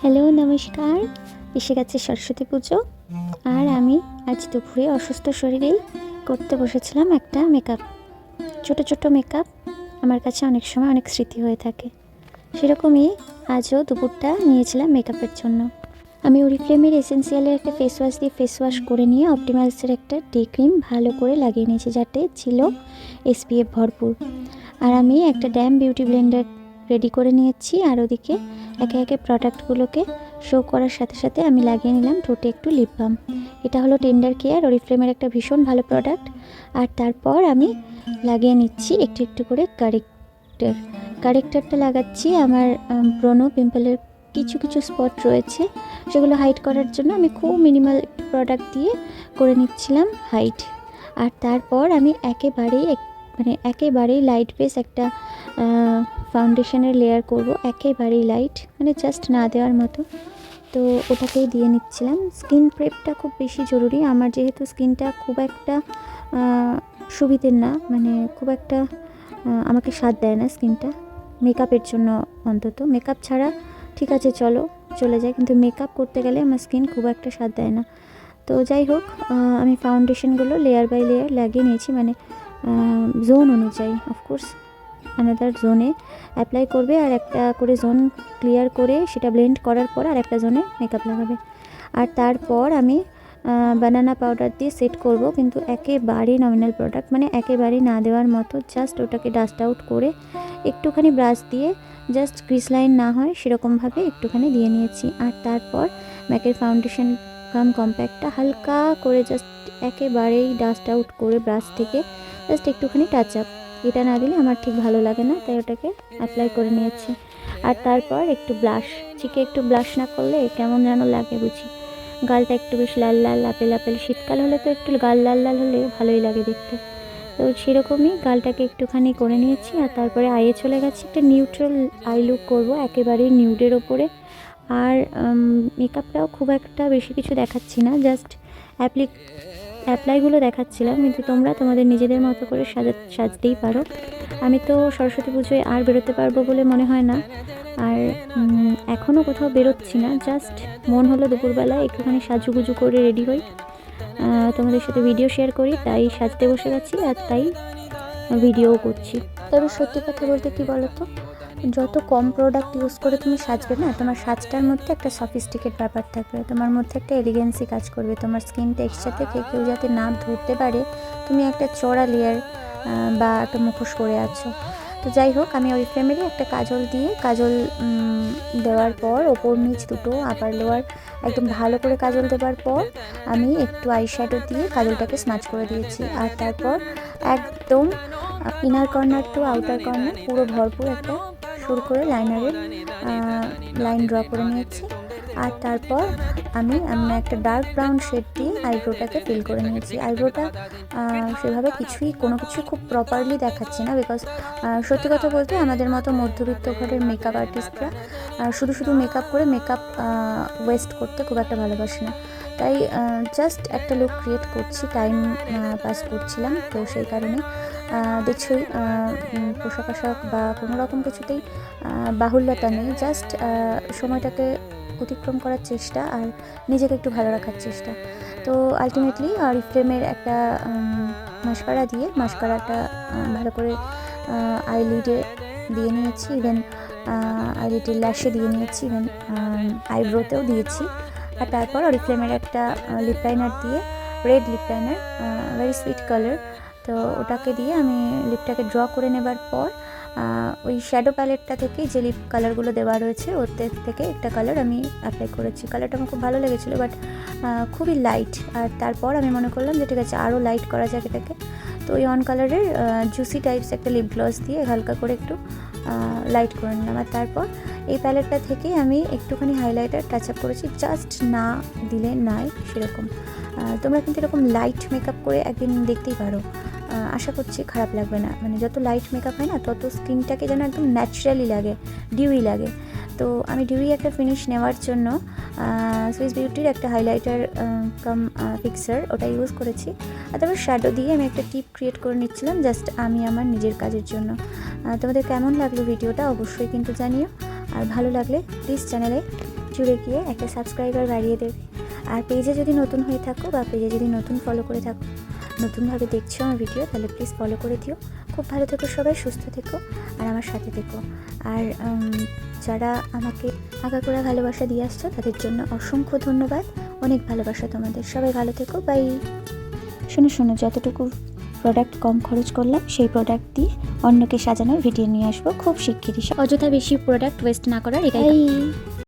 Hello নমস্কার। এসে গেছে সরস্বতী পুজো, আর আমি আজ দুপুরে অসুস্থ শরীরেই করতে বসেছিলাম একটা মেকআপ। ছোট ছোট মেকআপ আমার কাছে অনেক সময় অনেক স্মৃতি হয়ে থাকে। সেরকমই আজও দুপুরটা নিয়েছিলাম মেকআপের জন্য। আমি অরিফ্লেমের এসেন্সিয়ালের একটা ফেস ওয়াশ দিয়ে ফেস ওয়াশ করে নিয়ে অপটিমালসের একটা ডে ক্রিম ভালো করে লাগিয়ে নিয়েছি, যাতে ছিল SPF ভরপুর। আর আমি একটা ড্যাম বিউটি ব্লেন্ডার রেডি করে নিয়েছি, আর ওদিকে একে একে প্রোডাক্টগুলোকে শো করার সাথে সাথে আমি লাগিয়ে নিলাম ঠোঁটে একটু লিপ বাম। এটা হলো টেন্ডার কেয়ার, অরিফ্লেমের একটা ভীষণ ভালো প্রোডাক্ট। আর তারপর আমি লাগিয়ে নিচ্ছি একটু একটু করে কারেক্টারটা লাগাচ্ছি। আমার ব্রনো পিম্পলের কিছু কিছু স্পট রয়েছে, সেগুলো হাইড করার জন্য আমি খুব মিনিমাল একটু প্রোডাক্ট দিয়ে করে নিচ্ছিলাম হাইড। আর তারপর আমি একেবারেই লাইট বেস একটা ফাউন্ডেশনের লেয়ার করব, একেবারেই লাইট, মানে জাস্ট না দেওয়ার মতো। তো ওটাকেই দিয়ে নিচ্ছিলাম। স্কিন প্রেপটা খুব বেশি জরুরি আমার, যেহেতু স্কিনটা খুব একটা সুবিধের না, মানে খুব একটা আমাকে স্বাদ দেয় না স্কিনটা মেকআপের জন্য। অন্তত মেকআপ ছাড়া ঠিক আছে চলে যায়, কিন্তু মেকআপ করতে গেলে আমার স্কিন খুব একটা স্বাদ দেয় না। তো যাই হোক, আমি ফাউন্ডেশনগুলো লেয়ার বাই লেয়ার লাগিয়ে নিয়েছি, মানে জোন অনুযায়ী। অফকোর্স আলাদার জোনে অ্যাপ্লাই করবে, আর একটা করে জোন ক্লিয়ার করে সেটা ব্লেন্ড করার পর আর একটা জোনে মেকআপ লাগাবে। আর তারপর আমি বানানা পাউডার দিয়ে সেট করব, কিন্তু একেবারেই নমিনাল প্রোডাক্ট, মানে একেবারেই না দেওয়ার মতো। জাস্ট ওটাকে ডাস্ট আউট করে একটুখানি ব্রাশ দিয়ে জাস্ট ক্রিস লাইন না হয় সেরকমভাবে একটুখানি দিয়ে নিয়েছি। আর তারপর ম্যাকের ফাউন্ডেশন কম্প্যাক্টটা হালকা করে জাস্ট একেবারেই ডাস্ট আউট করে ব্রাশ থেকে জাস্ট একটুখানি টাচ আপ, এটা না দিলে আমার ঠিক ভালো লাগে না, তাই ওটাকে অ্যাপ্লাই করে নিয়েছি। আর তারপর একটু একটু ব্লাশ না করলে কেমন যেন লাগে বুঝি। গালটা একটু বেশ লাল লাল আপেল আপেল, শীতকাল হলে তো একটু গাল লাল লাল হলে ভালোই লাগে দেখতে। তো সেরকমই গালটাকে একটুখানি করে নিয়েছি। আর তারপরে আইয়ে চলে গেছি, একটা নিউট্রাল আই লুক করবো, একেবারেই নিউডের ওপরে। আর মেকআপটাও খুব একটা বেশি কিছু দেখাচ্ছি না, জাস্ট অ্যাপ্লাইগুলো দেখাচ্ছিলাম, কিন্তু তোমরা তোমাদের নিজেদের মতো করে সাজতেই পারো। আমি তো সরস্বতী পুজোয় আর বেরোতে পারবো বলে মনে হয় না, আর এখনও কোথাও বেরোচ্ছি না। জাস্ট মন হলো দুপুরবেলায় একটুখানি সাজুগুজু করে রেডি হই, তোমাদের সাথে ভিডিও শেয়ার করি, তাই সাজতে বসে গেছি আর তাই ভিডিও করছি। তবে সত্যি কথা বলতে কি বলো তো, যত কম প্রোডাক্ট ইউজ করে তুমি সাজবে না, তোমার সাজটার মধ্যে একটা সফিস্টিকেট ব্যাপার থাকবে, তোমার মধ্যে একটা এলিগেন্সি কাজ করবে। তোমার স্কিন টেক্সচার থেকে কেউ যাতে না ধরতে পারে তুমি একটা চড়া লেয়ার বা একটা মুখোশ পরে আছো। তো যাই হোক, আমি অরিফ্লেমেরই একটা কাজল দেওয়ার পর ওপর নিচ দুটো আপার লোয়ার একদম ভালো করে কাজল দেওয়ার পর আমি একটু আইশ্যাডো দিয়ে কাজলটাকে স্মাচ করে দিয়েছি। আর তারপর একদম inner corner to outer corner পুরো ভরপুর একটা শুরু করে লাইনারের লাইন ড্র করে নিয়েছি। আর তারপর আমি একটা ডার্ক ব্রাউন শেড দিয়ে আইব্রোটাকে ফিল করে নিয়েছি। আইব্রোটা সেভাবে কোনো কিছু খুব প্রপারলি দেখাচ্ছি না, বিকজ সত্যি কথা বলতে আমাদের মতো মধ্যবিত্ত ঘরের মেকআপ আর্টিস্টরা শুধু মেকআপ করে মেকআপ ওয়েস্ট করতে খুব একটা ভালোবাসে না, তাই জাস্ট একটা লুক ক্রিয়েট করছি, টাইম পাস করছিলাম। তো সেই কারণে দেখছই পোশাক আশাক বা কোনো রকম কিছুতেই বাহুল্যতা নেই, জাস্ট সময়টাকে অতিক্রম করার চেষ্টা আর নিজেকে একটু ভালো রাখার চেষ্টা। তো আলটিমেটলি অরিফ্লেমের একটা মাস্কারাটা ভালো করে আইলিডে দিয়ে নিয়েছি, ইভেন আইলিডের ল্যাশে দিয়ে নিয়েছি, ইভেন আইব্রোতেও দিয়েছি। আর তারপর অরিফ্লেমের একটা লিপ লাইনার দিয়ে, red lip liner, very sweet colour, তো ওটাকে দিয়ে আমি লিপটাকে ড্র করে নেবার পর ওই শ্যাডো প্যালেটটা থেকে যে লিপ কালারগুলো দেওয়া রয়েছে ওর থেকে একটা কালার আমি অ্যাপ্লাই করেছি। কালারটা আমার খুব ভালো লেগেছিলো, বাট খুবই লাইট। আর তারপর আমি মনে করলাম যে ঠিক আছে, আরও লাইট করা যাক এটাকে। তো ওই অন কালারের জুসি টাইপস একটা লিপ গ্লস দিয়ে হালকা করে একটু লাইট করে নিলাম। আর তারপর এই প্যালেটটা থেকে আমি একটুখানি হাইলাইটার টাচ আপ করেছি, জাস্ট না দিলে নাই সেরকম। তোমরা কিন্তু এরকম লাইট মেকআপ করে একদিন দেখতেই পারো, আশা করছি খারাপ লাগবে না। মানে যত লাইট মেকআপ হয় না, তত স্কিনটাকে যেন একদম ন্যাচারালি লাগে, ডিউই লাগে। তো আমি ডিউই একটা ফিনিশ নেওয়ার জন্য সুইস বিউটির একটা হাইলাইটার কাম ফিক্সার ওটা ইউজ করেছি। আর তারপর শ্যাডো দিয়ে আমি একটা টিপ ক্রিয়েট করে নিচ্ছিলাম, জাস্ট আমি আমার নিজের কাজের জন্য। তোমাদের কেমন লাগলো ভিডিওটা অবশ্যই কিন্তু জানিও, আর ভালো লাগলে প্লিজ চ্যানেলে জুড়ে গিয়ে একটা সাবস্ক্রাইবার বাড়িয়ে দেবে। আর পেজে যদি নতুন হয়ে থাকো বা পেজে যদি নতুন ফলো করে থাকো, নতুনভাবে দেখছো আমার ভিডিও, তাহলে প্লিজ ফলো করে দিও। খুব ভালো থেকো সবাই, সুস্থ থেকো আর আমার সাথে থেকো। আর যারা আমাকে আগাগোড়া ভালোবাসা দিয়ে আসছো তাদের জন্য অসংখ্য ধন্যবাদ। অনেক ভালোবাসা তোমাদের, সবাই ভালো থেকো, বাই। শোনো, যতটুকু প্রোডাক্ট কম খরচ করলাম সেই প্রোডাক্ট দিয়ে অন্যকে সাজানোর ভিডিও নিয়ে আসবো খুব শিগগিরই। অযথা বেশি প্রোডাক্ট ওয়েস্ট না করার এটাই।